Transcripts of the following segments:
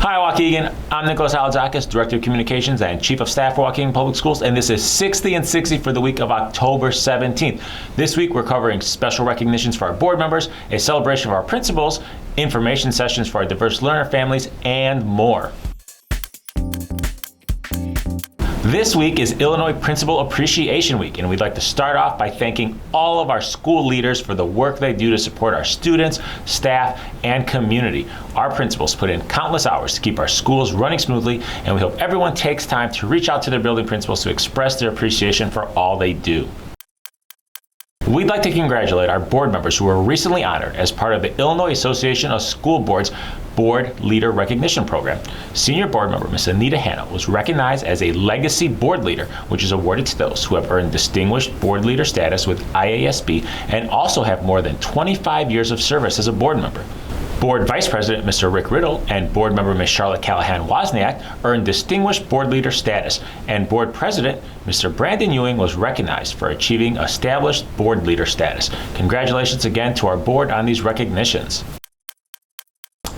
Hi, Waukegan. I'm Nicholas Alexakis, Director of Communications and Chief of Staff for Waukegan Public Schools, and this is 60 and 60 for the week of October 17th. This week, we're covering special recognitions for our board members, a celebration of our principals, information sessions for our diverse learner families, and more. This week is Illinois Principal Appreciation Week, and we'd like to start off by thanking all of our school leaders for the work they do to support our students, staff, and community. Our principals put in countless hours to keep our schools running smoothly, and we hope everyone takes time to reach out to their building principals to express their appreciation for all they do. We'd like to congratulate our board members who were recently honored as part of the Illinois Association of School Boards Board Leader Recognition Program. Senior board member Ms. Anita Hanna was recognized as a Legacy Board Leader, which is awarded to those who have earned Distinguished Board Leader status with IASB and also have more than 25 years of service as a board member. Board Vice President Mr. Rick Riddle and Board Member Ms. Charlotte Callahan-Wozniak earned Distinguished Board Leader status, and Board President Mr. Brandon Ewing was recognized for achieving Established Board Leader status. Congratulations again to our board on these recognitions.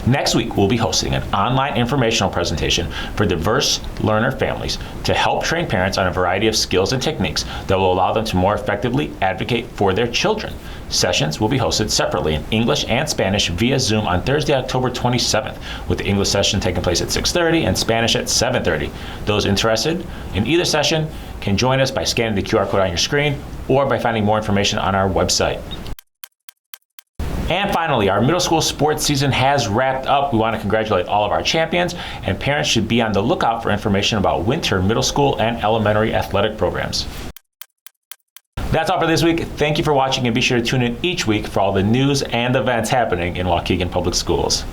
Next week, we'll be hosting an online informational presentation for diverse learner families to help train parents on a variety of skills and techniques that will allow them to more effectively advocate for their children. Sessions will be hosted separately in English and Spanish via Zoom on Thursday, October 27th, with the English session taking place at 6:30 and Spanish at 7:30. Those interested in either session can join us by scanning the QR code on your screen or by finding more information on our website. And finally, our middle school sports season has wrapped up. We want to congratulate all of our champions, and parents should be on the lookout for information about winter middle school and elementary athletic programs. That's all for this week. Thank you for watching, and be sure to tune in each week for all the news and events happening in Waukegan Public Schools.